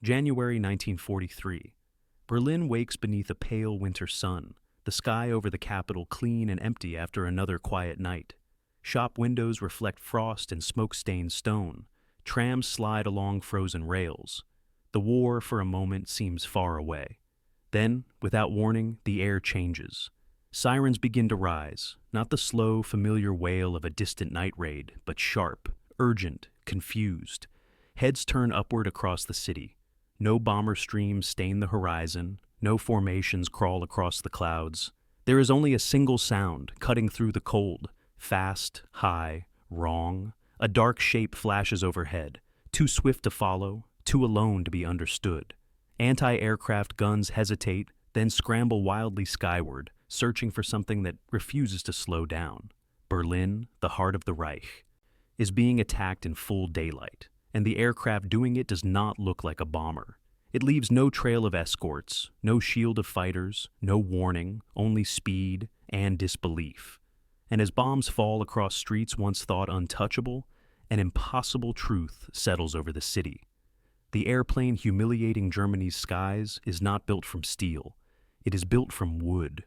January 1943. Berlin wakes beneath a pale winter sun, the sky over the capital clean and empty after another quiet night. Shop windows reflect frost and smoke-stained stone. Trams slide along frozen rails. The war, for a moment, seems far away. Then, without warning, the air changes. Sirens begin to rise, not the slow, familiar wail of a distant night raid, but sharp, urgent, confused. Heads turn upward across the city. No bomber streams stain the horizon, no formations crawl across the clouds. There is only a single sound, cutting through the cold. Fast, high, wrong. A dark shape flashes overhead, too swift to follow, too alone to be understood. Anti-aircraft guns hesitate, then scramble wildly skyward, searching for something that refuses to slow down. Berlin, the heart of the Reich, is being attacked in full daylight, and the aircraft doing it does not look like a bomber. It leaves no trail of escorts, no shield of fighters, no warning, only speed and disbelief. And as bombs fall across streets once thought untouchable, an impossible truth settles over the city. The airplane humiliating Germany's skies is not built from steel. It is built from wood.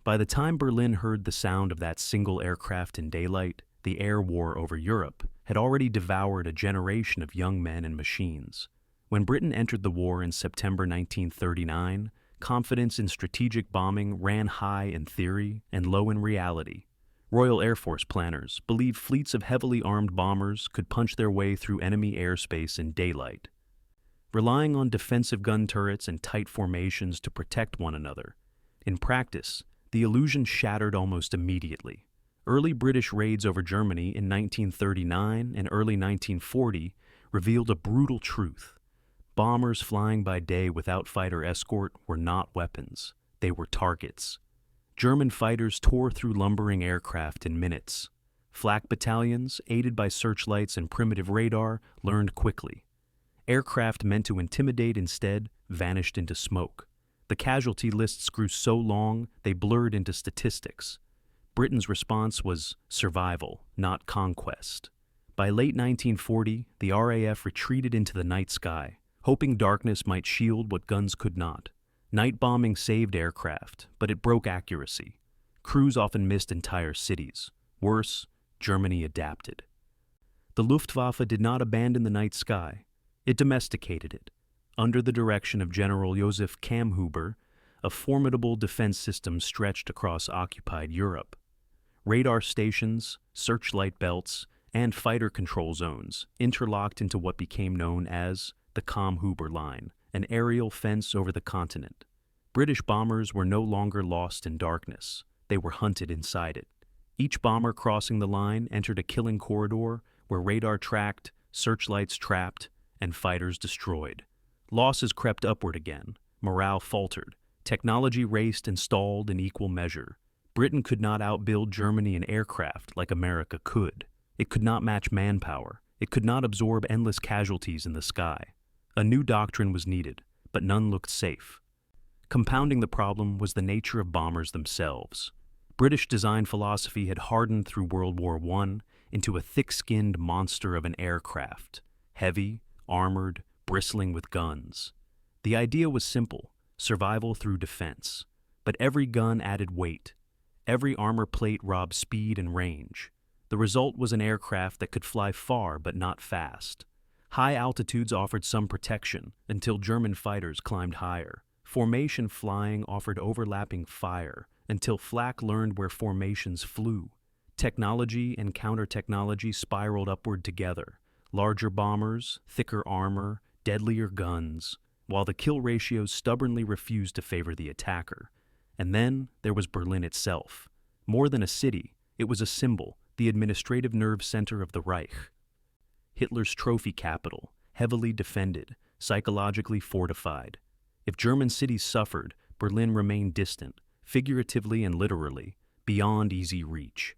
By the time Berlin heard the sound of that single aircraft in daylight, the air war over Europe had already devoured a generation of young men and machines. When Britain entered the war in September 1939, confidence in strategic bombing ran high in theory and low in reality. Royal Air Force planners believed fleets of heavily armed bombers could punch their way through enemy airspace in daylight. Relying on defensive gun turrets and tight formations to protect one another. In practice, the illusion shattered almost immediately. Early British raids over Germany in 1939 and early 1940 revealed a brutal truth. Bombers flying by day without fighter escort were not weapons. They were targets. German fighters tore through lumbering aircraft in minutes. Flak battalions, aided by searchlights and primitive radar, learned quickly. Aircraft meant to intimidate instead vanished into smoke. The casualty lists grew so long they blurred into statistics. Britain's response was survival, not conquest. By late 1940, the RAF retreated into the night sky, hoping darkness might shield what guns could not. Night bombing saved aircraft, but it broke accuracy. Crews often missed entire cities. Worse, Germany adapted. The Luftwaffe did not abandon the night sky. It domesticated it. Under the direction of General Josef Kammhuber, a formidable defense system stretched across occupied Europe. Radar stations, searchlight belts, and fighter control zones interlocked into what became known as the Kammhuber Line, an aerial fence over the continent. British bombers were no longer lost in darkness. They were hunted inside it. Each bomber crossing the line entered a killing corridor where radar tracked, searchlights trapped, and fighters destroyed. Losses crept upward again. Morale faltered. Technology raced and stalled in equal measure. Britain could not outbuild Germany in aircraft like America could. It could not match manpower. It could not absorb endless casualties in the sky. A new doctrine was needed, but none looked safe. Compounding the problem was the nature of bombers themselves. British design philosophy had hardened through World War I into a thick-skinned monster of an aircraft, heavy, armored, bristling with guns. The idea was simple, survival through defense. But every gun added weight. Every armor plate robbed speed and range. The result was an aircraft that could fly far but not fast. High altitudes offered some protection until German fighters climbed higher. Formation flying offered overlapping fire until flak learned where formations flew. Technology and counter-technology spiraled upward together. Larger bombers, thicker armor, deadlier guns, while the kill ratios stubbornly refused to favor the attacker. And then there was Berlin itself. More than a city, it was a symbol, the administrative nerve center of the Reich. Hitler's trophy capital, heavily defended, psychologically fortified. If German cities suffered, Berlin remained distant, figuratively and literally, beyond easy reach.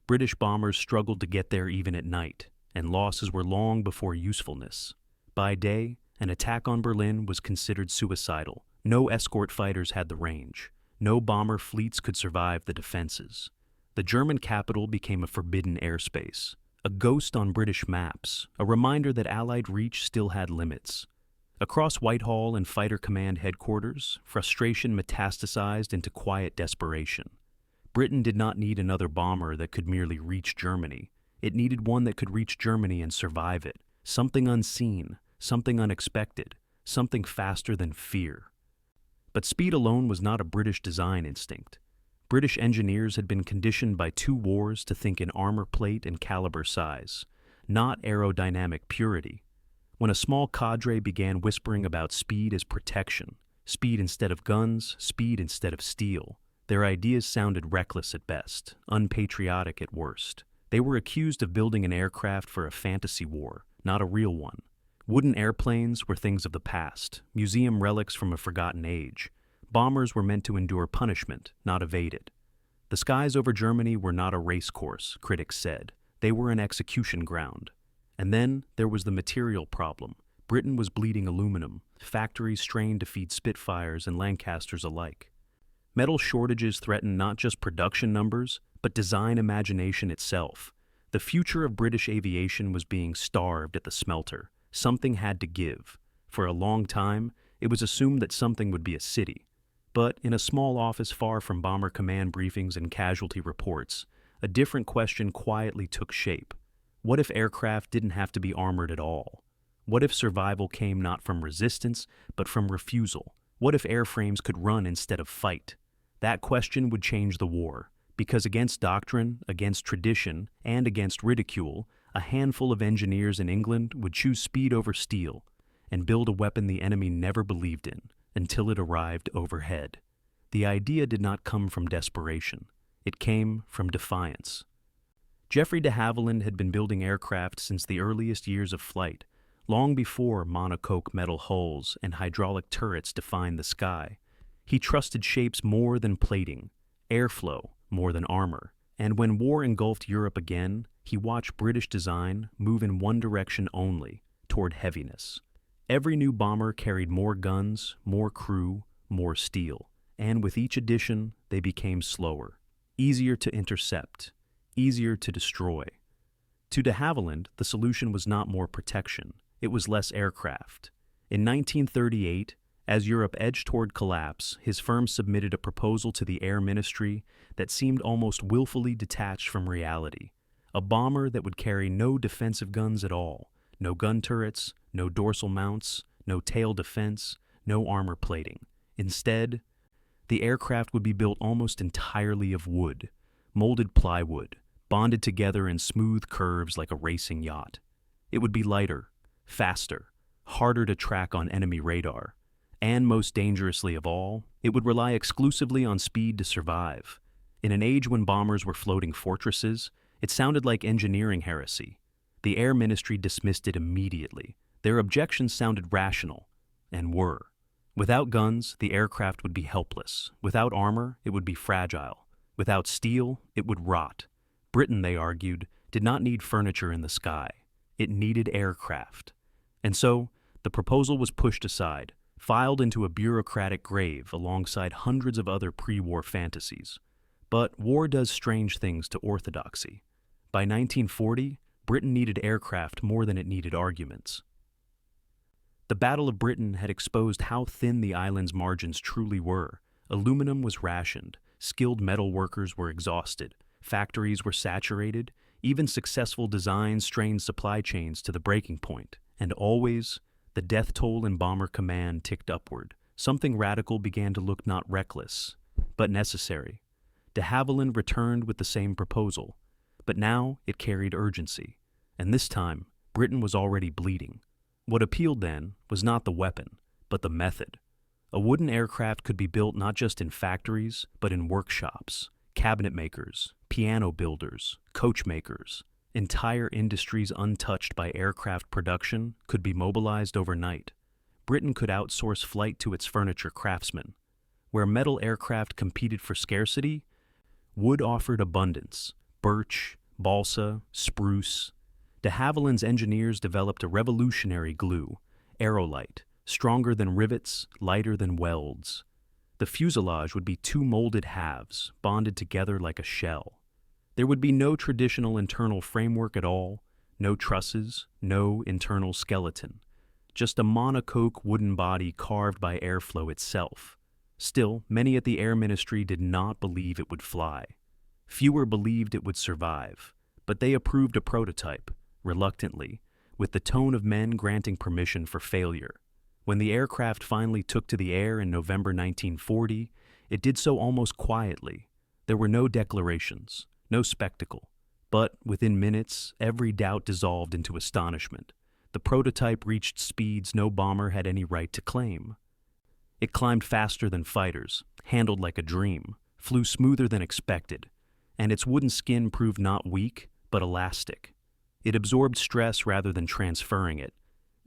British bombers struggled to get there even at night, and losses were long before usefulness. By day, an attack on Berlin was considered suicidal. No escort fighters had the range. No bomber fleets could survive the defenses. The German capital became a forbidden airspace, a ghost on British maps, a reminder that Allied reach still had limits. Across Whitehall and Fighter Command headquarters, frustration metastasized into quiet desperation. Britain did not need another bomber that could merely reach Germany. It needed one that could reach Germany and survive it. Something unseen, something unexpected, something faster than fear. But speed alone was not a British design instinct. British engineers had been conditioned by 2 wars to think in armor plate and caliber size, not aerodynamic purity. When a small cadre began whispering about speed as protection, speed instead of guns, speed instead of steel, their ideas sounded reckless at best, unpatriotic at worst. They were accused of building an aircraft for a fantasy war, not a real one. Wooden airplanes were things of the past, museum relics from a forgotten age. Bombers were meant to endure punishment, not evade it. The skies over Germany were not a race course, critics said. They were an execution ground. And then there was the material problem. Britain was bleeding aluminum, factories strained to feed Spitfires and Lancasters alike. Metal shortages threatened not just production numbers, but design imagination itself. The future of British aviation was being starved at the smelter. Something had to give. For a long time, it was assumed that something would be a city. But in a small office far from bomber command briefings and casualty reports, a different question quietly took shape. What if aircraft didn't have to be armored at all? What if survival came not from resistance, but from refusal? What if airframes could run instead of fight? That question would change the war, because against doctrine, against tradition, and against ridicule, a handful of engineers in England would choose speed over steel and build a weapon the enemy never believed in until it arrived overhead. The idea did not come from desperation. It came from defiance. Geoffrey de Havilland had been building aircraft since the earliest years of flight, long before monocoque metal hulls and hydraulic turrets defined the sky. He trusted shapes more than plating, airflow more than armor, and when war engulfed Europe again, he watched British design move in one direction only, toward heaviness. Every new bomber carried more guns, more crew, more steel, and with each addition, they became slower, easier to intercept, easier to destroy. To de Havilland, the solution was not more protection, it was less aircraft. In 1938, as Europe edged toward collapse, his firm submitted a proposal to the Air Ministry that seemed almost willfully detached from reality. A bomber that would carry no defensive guns at all, no gun turrets, no dorsal mounts, no tail defense, no armor plating. Instead, the aircraft would be built almost entirely of wood, molded plywood, bonded together in smooth curves like a racing yacht. It would be lighter, faster, harder to track on enemy radar. And most dangerously of all, it would rely exclusively on speed to survive. In an age when bombers were floating fortresses, it sounded like engineering heresy. The Air Ministry dismissed it immediately. Their objections sounded rational, and were. Without guns, the aircraft would be helpless. Without armor, it would be fragile. Without steel, it would rot. Britain, they argued, did not need furniture in the sky. It needed aircraft. And so, the proposal was pushed aside, filed into a bureaucratic grave alongside hundreds of other pre-war fantasies. But war does strange things to orthodoxy. By 1940, Britain needed aircraft more than it needed arguments. The Battle of Britain had exposed how thin the island's margins truly were. Aluminum was rationed, skilled metal workers were exhausted, factories were saturated, even successful designs strained supply chains to the breaking point, and always, the death toll in Bomber Command ticked upward. Something radical began to look not reckless, but necessary. De Havilland returned with the same proposal, but now it carried urgency, and this time Britain was already bleeding. What appealed then was not the weapon, but the method. A wooden aircraft could be built not just in factories, but in workshops. Cabinet makers, piano builders, coach makers. Entire industries untouched by aircraft production could be mobilized overnight. Britain could outsource flight to its furniture craftsmen. Where metal aircraft competed for scarcity, wood offered abundance. Birch, balsa, spruce. De Havilland's engineers developed a revolutionary glue, aerolite, stronger than rivets, lighter than welds. The fuselage would be 2 molded halves, bonded together like a shell. There would be no traditional internal framework at all, no trusses, no internal skeleton. just a monocoque wooden body carved by airflow itself. Still, many at the Air Ministry did not believe it would fly. Fewer believed it would survive, but they approved a prototype, reluctantly, with the tone of men granting permission for failure. When the aircraft finally took to the air in November 1940, it did so almost quietly. There were no declarations, no spectacle. But within minutes, every doubt dissolved into astonishment. The prototype reached speeds no bomber had any right to claim. It climbed faster than fighters, handled like a dream, flew smoother than expected, and its wooden skin proved not weak, but elastic. It absorbed stress rather than transferring it.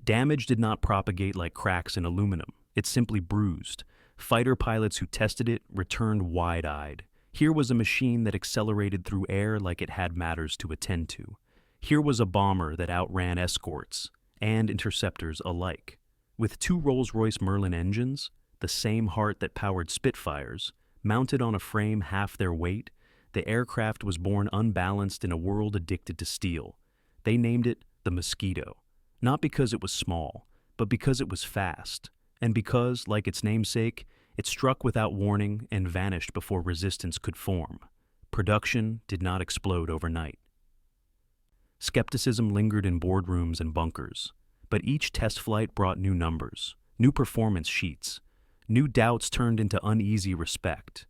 Damage did not propagate like cracks in aluminum. It simply bruised. Fighter pilots who tested it returned wide-eyed. Here was a machine that accelerated through air like it had matters to attend to. Here was a bomber that outran escorts and interceptors alike. With two Rolls-Royce Merlin engines, the same heart that powered Spitfires, mounted on a frame half their weight, the aircraft was born unbalanced in a world addicted to steel. They named it the Mosquito, not because it was small, but because it was fast, and because, like its namesake, it struck without warning and vanished before resistance could form. Production did not explode overnight. Skepticism lingered in boardrooms and bunkers, but each test flight brought new numbers, new performance sheets. New doubts turned into uneasy respect,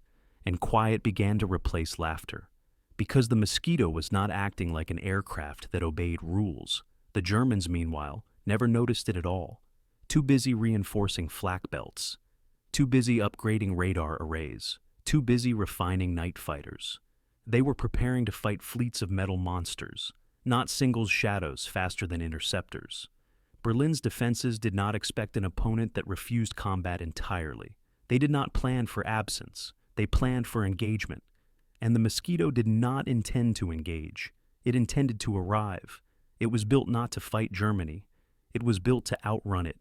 and quiet began to replace laughter. Because the Mosquito was not acting like an aircraft that obeyed rules, the Germans, meanwhile, never noticed it at all. Too busy reinforcing flak belts, too busy upgrading radar arrays, too busy refining night fighters. They were preparing to fight fleets of metal monsters, not singles shadows faster than interceptors. Berlin's defenses did not expect an opponent that refused combat entirely. They did not plan for absence. They planned for engagement. And the Mosquito did not intend to engage. It intended to arrive. It was built not to fight Germany. It was built to outrun it.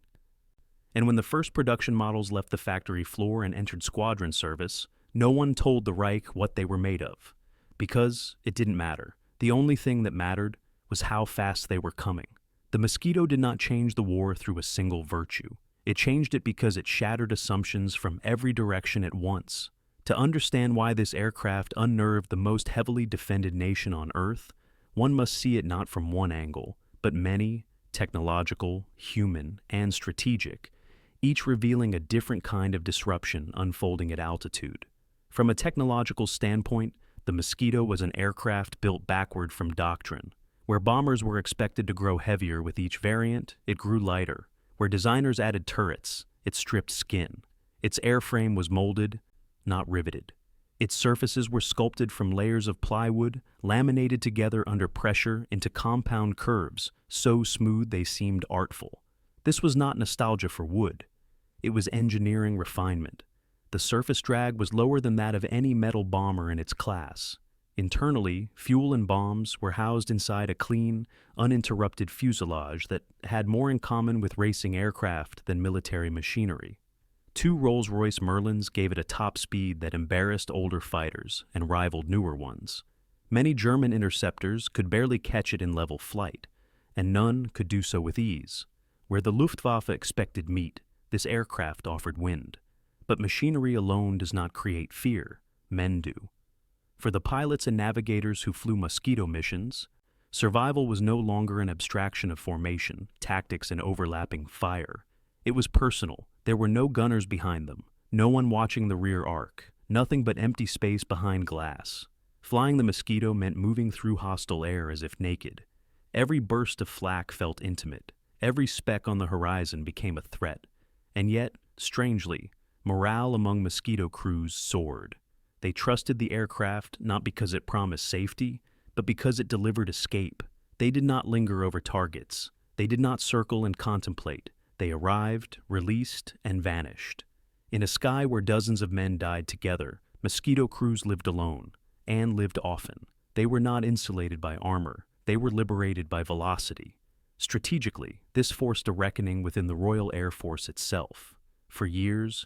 And when the first production models left the factory floor and entered squadron service, no one told the Reich what they were made of. Because it didn't matter. The only thing that mattered was how fast they were coming. The Mosquito did not change the war through a single virtue. It changed it because it shattered assumptions from every direction at once. To understand why this aircraft unnerved the most heavily defended nation on Earth, one must see it not from one angle, but many, technological, human, and strategic, each revealing a different kind of disruption unfolding at altitude. From a technological standpoint, the Mosquito was an aircraft built backward from doctrine. Where bombers were expected to grow heavier with each variant, it grew lighter. Where designers added turrets, it stripped skin. Its airframe was molded, not riveted. Its surfaces were sculpted from layers of plywood, laminated together under pressure into compound curves, so smooth they seemed artful. This was not nostalgia for wood. It was engineering refinement. The surface drag was lower than that of any metal bomber in its class. Internally, fuel and bombs were housed inside a clean, uninterrupted fuselage that had more in common with racing aircraft than military machinery. Two Rolls-Royce Merlins gave it a top speed that embarrassed older fighters and rivaled newer ones. Many German interceptors could barely catch it in level flight, and none could do so with ease. Where the Luftwaffe expected meat, this aircraft offered wind. But machinery alone does not create fear, men do. For the pilots and navigators who flew Mosquito missions, survival was no longer an abstraction of formation, tactics, and overlapping fire. It was personal. There were no gunners behind them, no one watching the rear arc, nothing but empty space behind glass. Flying the Mosquito meant moving through hostile air as if naked. Every burst of flak felt intimate. Every speck on the horizon became a threat. And yet, strangely, morale among Mosquito crews soared. They trusted the aircraft not because it promised safety, but because it delivered escape. They did not linger over targets. They did not circle and contemplate. They arrived, released, and vanished. In a sky where dozens of men died together, Mosquito crews lived alone, and lived often. They were not insulated by armor. They were liberated by velocity. Strategically, this forced a reckoning within the Royal Air Force itself. For years,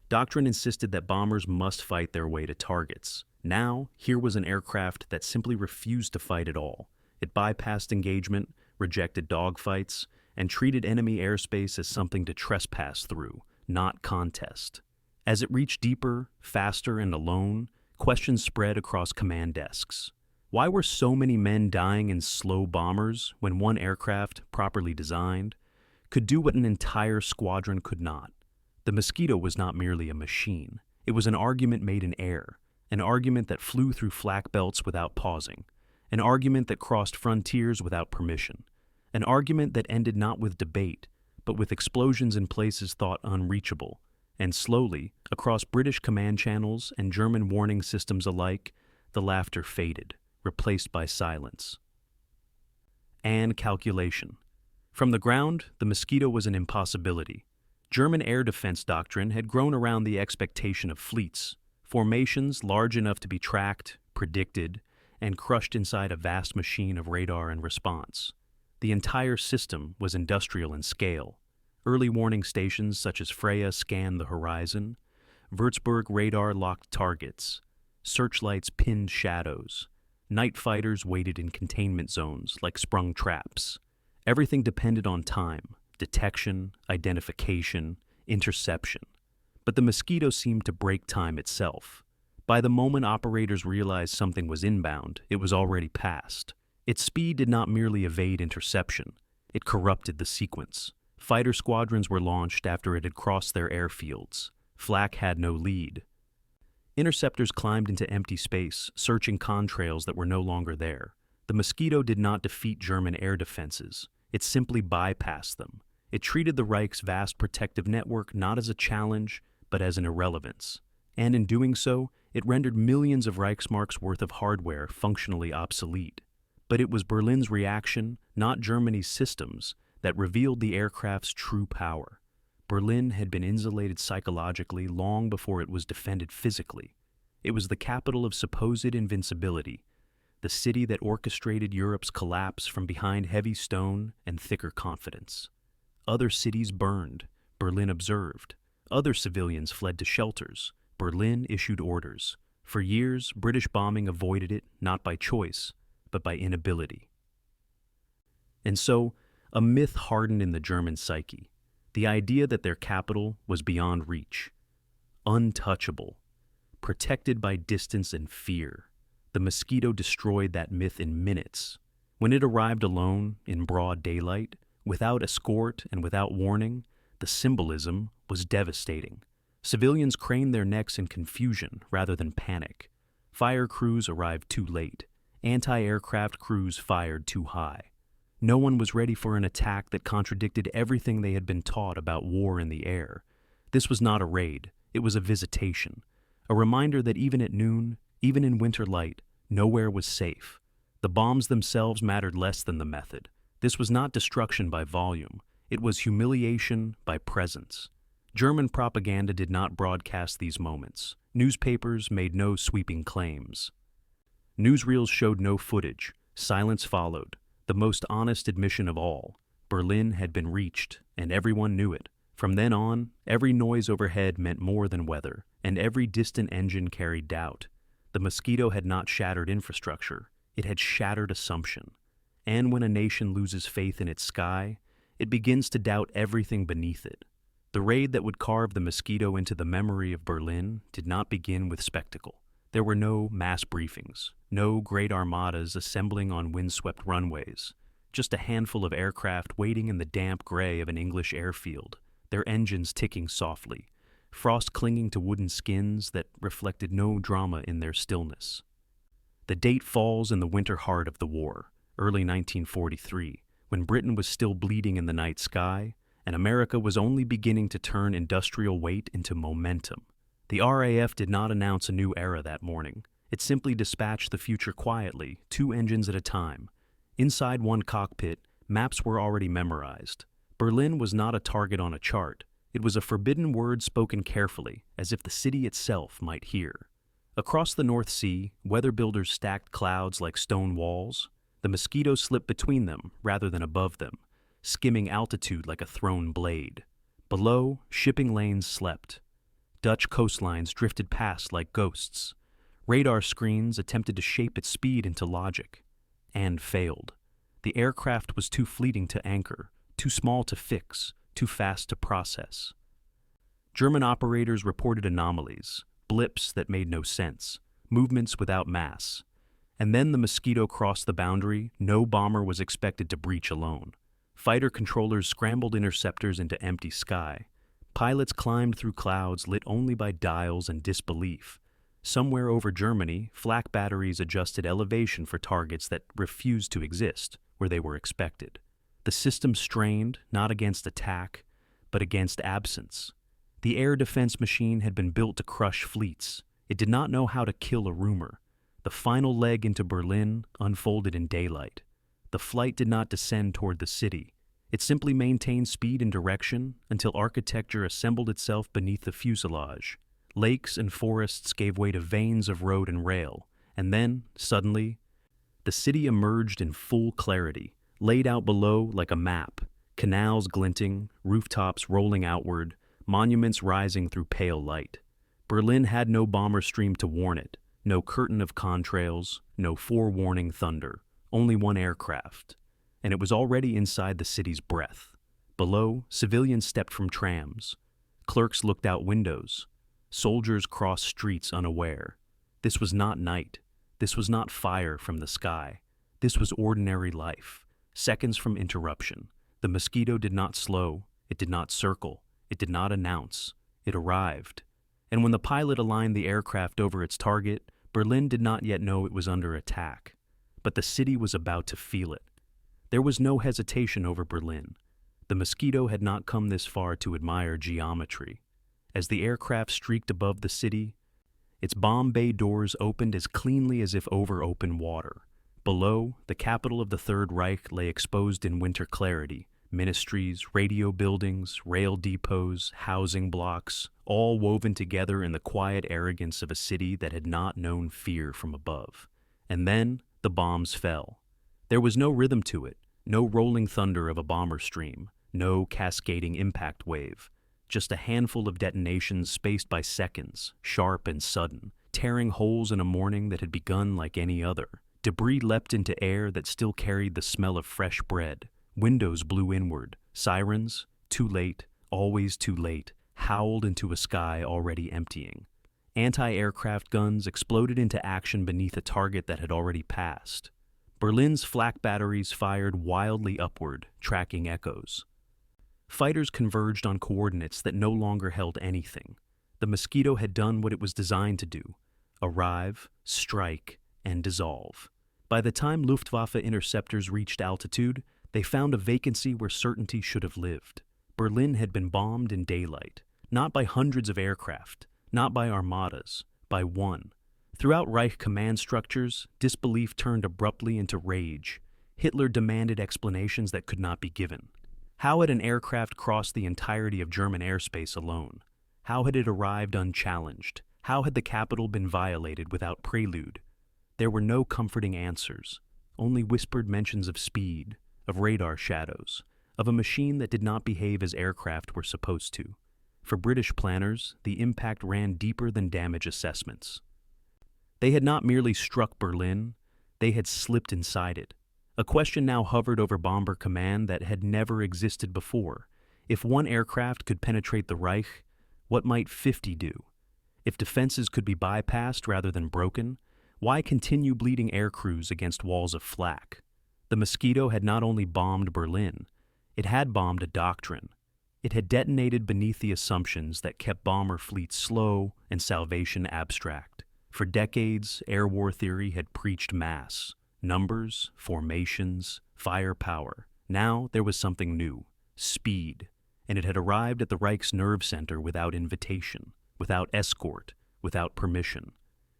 doctrine insisted that bombers must fight their way to targets. Now, here was an aircraft that simply refused to fight at all. It bypassed engagement, rejected dogfights, and treated enemy airspace as something to trespass through, not contest. As it reached deeper, faster, and alone, questions spread across command desks. Why were so many men dying in slow bombers when one aircraft, properly designed, could do what an entire squadron could not? The Mosquito was not merely a machine. It was an argument made in air, an argument that flew through flak belts without pausing, an argument that crossed frontiers without permission, an argument that ended not with debate, but with explosions in places thought unreachable. And slowly, across British command channels and German warning systems alike, the laughter faded, replaced by silence. And calculation. From the ground, the Mosquito was an impossibility. German air defense doctrine had grown around the expectation of fleets, formations large enough to be tracked, predicted, and crushed inside a vast machine of radar and response. The entire system was industrial in scale. Early warning stations such as Freya scanned the horizon, Würzburg radar locked targets, searchlights pinned shadows, night fighters waited in containment zones like sprung traps. Everything depended on time, detection, identification, interception. But the Mosquito seemed to break time itself. By the moment operators realized something was inbound, it was already past. Its speed did not merely evade interception, it corrupted the sequence. Fighter squadrons were launched after it had crossed their airfields. Flak had no lead. Interceptors climbed into empty space, searching contrails that were no longer there. The Mosquito did not defeat German air defenses. It simply bypassed them. It treated the Reich's vast protective network not as a challenge, but as an irrelevance. And in doing so, it rendered millions of Reichsmarks worth of hardware functionally obsolete. But it was Berlin's reaction, not Germany's systems, that revealed the aircraft's true power. Berlin had been insulated psychologically long before it was defended physically. It was the capital of supposed invincibility, the city that orchestrated Europe's collapse from behind heavy stone and thicker confidence. Other cities burned, Berlin observed. Other civilians fled to shelters, Berlin issued orders. For years, British bombing avoided it not by choice, but by inability. And so, a myth hardened in the German psyche, the idea that their capital was beyond reach, untouchable, protected by distance and fear. The Mosquito destroyed that myth in minutes. When it arrived alone, in broad daylight, without escort and without warning, the symbolism was devastating. Civilians craned their necks in confusion rather than panic. Fire crews arrived too late. Anti-aircraft crews fired too high. No one was ready for an attack that contradicted everything they had been taught about war in the air. This was not a raid, it was a visitation. A reminder that even at noon, even in winter light, nowhere was safe. The bombs themselves mattered less than the method. This was not destruction by volume. It was humiliation by presence. German propaganda did not broadcast these moments. Newspapers made no sweeping claims. Newsreels showed no footage. Silence followed. The most honest admission of all. Berlin had been reached, and everyone knew it. From then on, every noise overhead meant more than weather, and every distant engine carried doubt. The Mosquito had not shattered infrastructure. It had shattered assumption. And when a nation loses faith in its sky, it begins to doubt everything beneath it. The raid that would carve the Mosquito into the memory of Berlin did not begin with spectacle. There were no mass briefings, no great armadas assembling on windswept runways, just a handful of aircraft waiting in the damp gray of an English airfield, their engines ticking softly, frost clinging to wooden skins that reflected no drama in their stillness. The date falls in the winter heart of the war, early 1943, when Britain was still bleeding in the night sky, and America was only beginning to turn industrial weight into momentum. The RAF did not announce a new era that morning. It simply dispatched the future quietly, 2 engines at a time. Inside one cockpit, maps were already memorized. Berlin was not a target on a chart. It was a forbidden word spoken carefully, as if the city itself might hear. Across the North Sea, weather builders stacked clouds like stone walls. The Mosquito slipped between them rather than above them, skimming altitude like a thrown blade. Below, shipping lanes slept. Dutch coastlines drifted past like ghosts. Radar screens attempted to shape its speed into logic, and failed. The aircraft was too fleeting to anchor, too small to fix, too fast to process. German operators reported anomalies, blips that made no sense, movements without mass. And then the Mosquito crossed the boundary. No bomber was expected to breach alone. Fighter controllers scrambled interceptors into empty sky. Pilots climbed through clouds lit only by dials and disbelief. Somewhere over Germany, flak batteries adjusted elevation for targets that refused to exist where they were expected. The system strained, not against attack, but against absence. The air defense machine had been built to crush fleets. It did not know how to kill a rumor. The final leg into Berlin unfolded in daylight. The flight did not descend toward the city. It simply maintained speed and direction until architecture assembled itself beneath the fuselage. Lakes and forests gave way to veins of road and rail, and then, suddenly, the city emerged in full clarity, laid out below like a map, canals glinting, rooftops rolling outward, monuments rising through pale light. Berlin had no bomber stream to warn it, no curtain of contrails, no forewarning thunder, only one aircraft. And it was already inside the city's breath. Below, civilians stepped from trams. Clerks looked out windows. Soldiers crossed streets unaware. This was not night. This was not fire from the sky. This was ordinary life. Seconds from interruption. The Mosquito did not slow. It did not circle. It did not announce. It arrived. And when the pilot aligned the aircraft over its target, Berlin did not yet know it was under attack. But the city was about to feel it. There was no hesitation over Berlin. The Mosquito had not come this far to admire geometry. As the aircraft streaked above the city, its bomb bay doors opened as cleanly as if over open water. Below, the capital of the Third Reich lay exposed in winter clarity. Ministries, radio buildings, rail depots, housing blocks, all woven together in the quiet arrogance of a city that had not known fear from above. And then the bombs fell. There was no rhythm to it, no rolling thunder of a bomber stream, no cascading impact wave, just a handful of detonations spaced by seconds, sharp and sudden, tearing holes in a morning that had begun like any other. Debris leapt into air that still carried the smell of fresh bread. Windows blew inward. Sirens, too late, always too late, howled into a sky already emptying. Anti-aircraft guns exploded into action beneath a target that had already passed. Berlin's flak batteries fired wildly upward, tracking echoes. Fighters converged on coordinates that no longer held anything. The Mosquito had done what it was designed to do: arrive, strike, and dissolve. By the time Luftwaffe interceptors reached altitude, they found a vacancy where certainty should have lived. Berlin had been bombed in daylight, not by hundreds of aircraft, not by armadas, by one. Throughout Reich command structures, disbelief turned abruptly into rage. Hitler demanded explanations that could not be given. How had an aircraft crossed the entirety of German airspace alone? How had it arrived unchallenged? How had the capital been violated without prelude? There were no comforting answers, only whispered mentions of speed, of radar shadows, of a machine that did not behave as aircraft were supposed to. For British planners, the impact ran deeper than damage assessments. They had not merely struck Berlin, they had slipped inside it. A question now hovered over Bomber Command that had never existed before. If one aircraft could penetrate the Reich, what might 50 do? If defenses could be bypassed rather than broken, why continue bleeding air crews against walls of flak? The Mosquito had not only bombed Berlin, it had bombed a doctrine. It had detonated beneath the assumptions that kept bomber fleets slow and salvation abstract. For decades, air war theory had preached mass, numbers, formations, firepower. Now there was something new: speed, and it had arrived at the Reich's nerve center without invitation, without escort, without permission.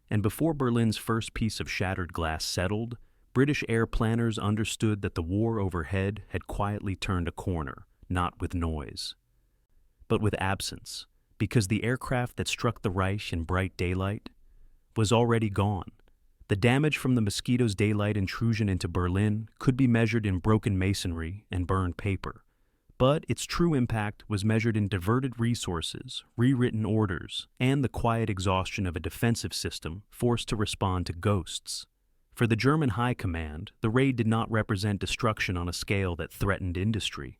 And before Berlin's first piece of shattered glass settled, British air planners understood that the war overhead had quietly turned a corner, not with noise, but with absence, because the aircraft that struck the Reich in bright daylight was already gone. The damage from the Mosquito's daylight intrusion into Berlin could be measured in broken masonry and burned paper, but its true impact was measured in diverted resources, rewritten orders, and the quiet exhaustion of a defensive system forced to respond to ghosts. For the German High Command, the raid did not represent destruction on a scale that threatened industry.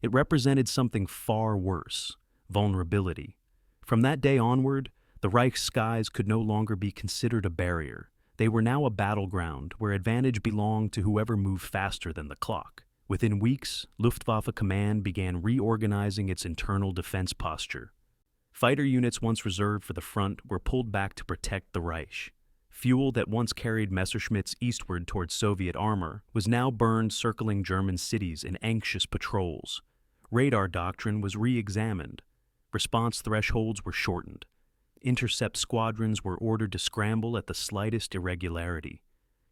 It represented something far worse: vulnerability. From that day onward, the Reich's skies could no longer be considered a barrier. They were now a battleground where advantage belonged to whoever moved faster than the clock. Within weeks, Luftwaffe Command began reorganizing its internal defense posture. Fighter units once reserved for the front were pulled back to protect the Reich. Fuel that once carried Messerschmitts eastward towards Soviet armor was now burned circling German cities in anxious patrols. Radar doctrine was re-examined. Response thresholds were shortened. Intercept squadrons were ordered to scramble at the slightest irregularity.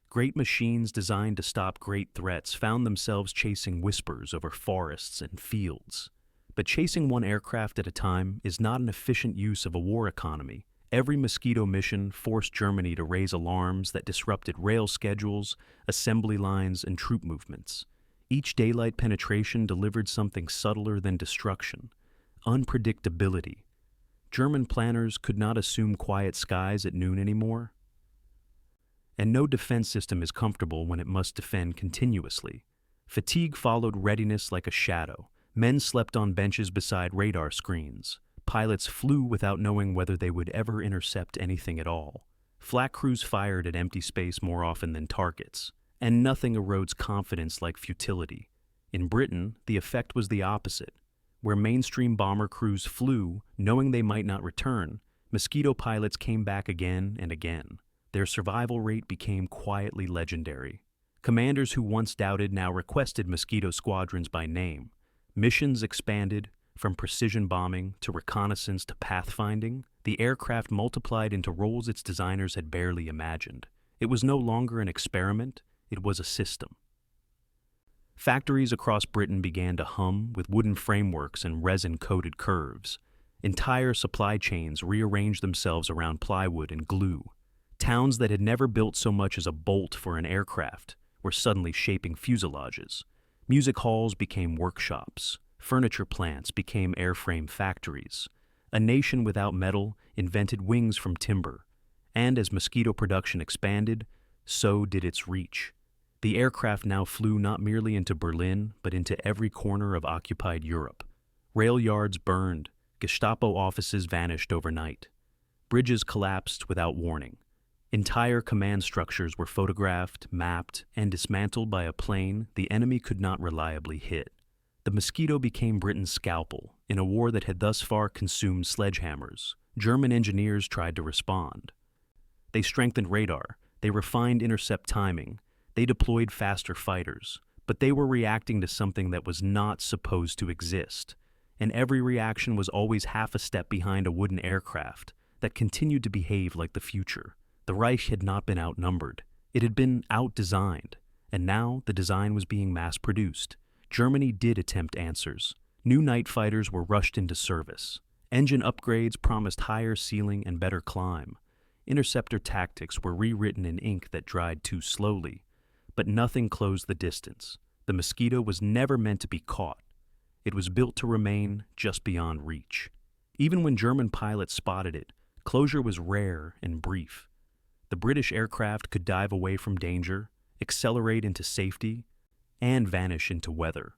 Great machines designed to stop great threats found themselves chasing whispers over forests and fields. But chasing one aircraft at a time is not an efficient use of a war economy. Every Mosquito mission forced Germany to raise alarms that disrupted rail schedules, assembly lines, and troop movements. Each daylight penetration delivered something subtler than destruction: unpredictability. German planners could not assume quiet skies at noon anymore. And no defense system is comfortable when it must defend continuously. Fatigue followed readiness like a shadow. Men slept on benches beside radar screens. Pilots flew without knowing whether they would ever intercept anything at all. Flak crews fired at empty space more often than targets. And nothing erodes confidence like futility. In Britain, the effect was the opposite. Where mainstream bomber crews flew, knowing they might not return, Mosquito pilots came back again and again. Their survival rate became quietly legendary. Commanders who once doubted now requested Mosquito squadrons by name. Missions expanded, from precision bombing to reconnaissance to pathfinding. The aircraft multiplied into roles its designers had barely imagined. It was no longer an experiment, it was a system. Factories across Britain began to hum with wooden frameworks and resin-coated curves. Entire supply chains rearranged themselves around plywood and glue. Towns that had never built so much as a bolt for an aircraft were suddenly shaping fuselages. Music halls became workshops. Furniture plants became airframe factories. A nation without metal invented wings from timber. And as Mosquito production expanded, so did its reach. The aircraft now flew not merely into Berlin, but into every corner of occupied Europe. Rail yards burned. Gestapo offices vanished overnight. Bridges collapsed without warning. Entire command structures were photographed, mapped, and dismantled by a plane the enemy could not reliably hit. The Mosquito became Britain's scalpel in a war that had thus far consumed sledgehammers. German engineers tried to respond. They strengthened radar. They refined intercept timing. They deployed faster fighters. But they were reacting to something that was not supposed to exist. And every reaction was always half a step behind a wooden aircraft that continued to behave like the future. The Reich had not been outnumbered. It had been out-designed. And now the design was being mass-produced. Germany did attempt answers. New night fighters were rushed into service. Engine upgrades promised higher ceiling and better climb. Interceptor tactics were rewritten in ink that dried too slowly. But nothing closed the distance. The Mosquito was never meant to be caught. It was built to remain just beyond reach. Even when German pilots spotted it, closure was rare and brief. The British aircraft could dive away from danger, accelerate into safety, and vanish into weather.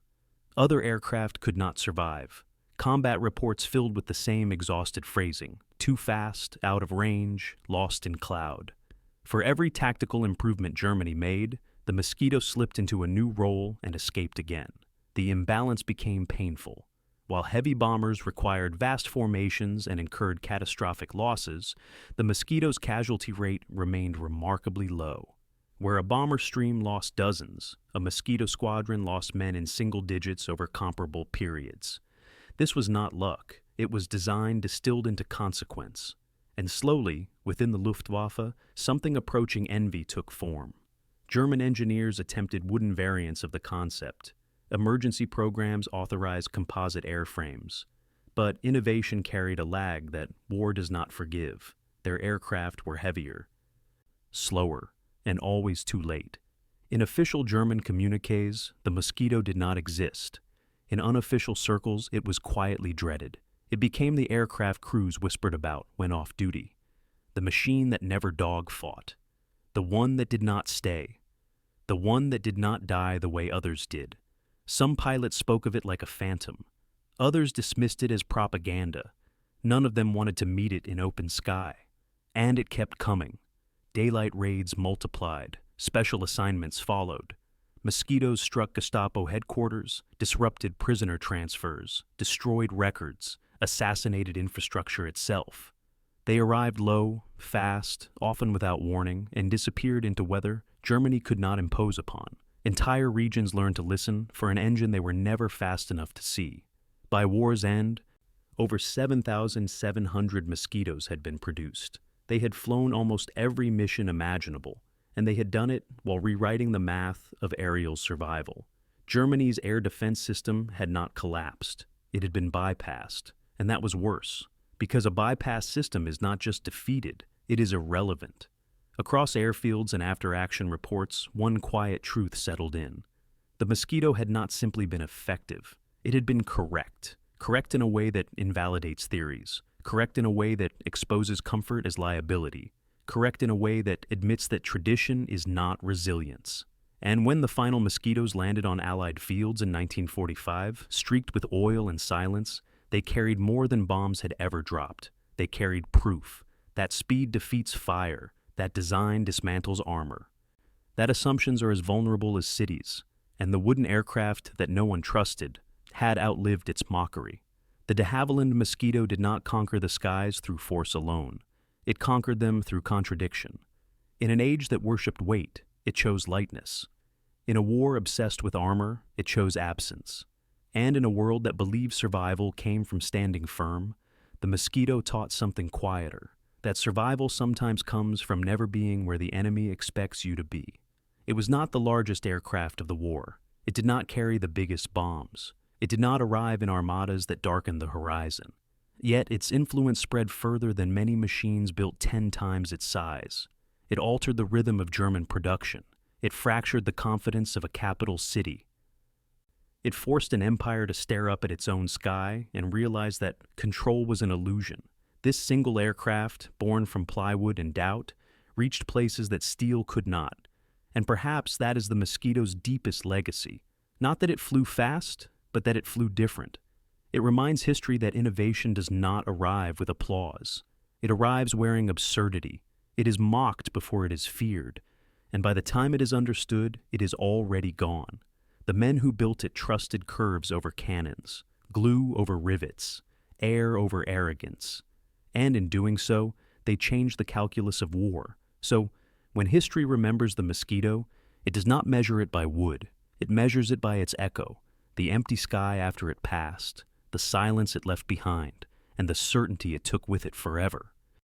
Other aircraft could not survive. Combat reports filled with the same exhausted phrasing: too fast, out of range, lost in cloud. For every tactical improvement Germany made, the Mosquito slipped into a new role and escaped again. The imbalance became painful. While heavy bombers required vast formations and incurred catastrophic losses, the Mosquito's casualty rate remained remarkably low. Where a bomber stream lost dozens, a Mosquito squadron lost men in single digits over comparable periods. This was not luck. It was design distilled into consequence. And slowly, within the Luftwaffe, something approaching envy took form. German engineers attempted wooden variants of the concept. Emergency programs authorized composite airframes. But innovation carried a lag that war does not forgive. Their aircraft were heavier, slower, and always too late. In official German communiques, the Mosquito did not exist. In unofficial circles, it was quietly dreaded. It became the aircraft crews whispered about when off duty. The machine that never dog-fought. The one that did not stay. The one that did not die the way others did. Some pilots spoke of it like a phantom. Others dismissed it as propaganda. None of them wanted to meet it in open sky. And it kept coming. Daylight raids multiplied. Special assignments followed. Mosquitoes struck Gestapo headquarters, disrupted prisoner transfers, destroyed records, assassinated infrastructure itself. They arrived low, fast, often without warning, and disappeared into weather Germany could not impose upon. Entire regions learned to listen for an engine they were never fast enough to see. By war's end, over 7,700 Mosquitoes had been produced. They had flown almost every mission imaginable, and they had done it while rewriting the math of aerial survival. Germany's air defense system had not collapsed. It had been bypassed, and that was worse, because a bypass system is not just defeated, it is irrelevant. Across airfields and after-action reports, one quiet truth settled in. The Mosquito had not simply been effective, it had been correct. Correct in a way that invalidates theories. Correct in a way that exposes comfort as liability. Correct in a way that admits that tradition is not resilience. And when the final Mosquitoes landed on Allied fields in 1945, streaked with oil and silence, they carried more than bombs had ever dropped. They carried proof. That speed defeats fire. That design dismantles armor. That assumptions are as vulnerable as cities. And the wooden aircraft that no one trusted had outlived its mockery. The de Havilland Mosquito did not conquer the skies through force alone. It conquered them through contradiction. In an age that worshipped weight, it chose lightness. In a war obsessed with armor, it chose absence. And in a world that believed survival came from standing firm, the Mosquito taught something quieter, that survival sometimes comes from never being where the enemy expects you to be. It was not the largest aircraft of the war. It did not carry the biggest bombs. It did not arrive in armadas that darkened the horizon. Yet its influence spread further than many machines built 10 times its size. It altered the rhythm of German production. It fractured the confidence of a capital city. It forced an empire to stare up at its own sky and realize that control was an illusion. This single aircraft, born from plywood and doubt, reached places that steel could not. And perhaps that is the Mosquito's deepest legacy. Not that it flew fast, but that it flew different. It reminds history that innovation does not arrive with applause. It arrives wearing absurdity. It is mocked before it is feared. And by the time it is understood, it is already gone. The men who built it trusted curves over cannons, glue over rivets, air over arrogance. And in doing so, they changed the calculus of war. So, when history remembers the Mosquito, it does not measure it by wood. It measures it by its echo. The empty sky after it passed, the silence it left behind, and the certainty it took with it forever.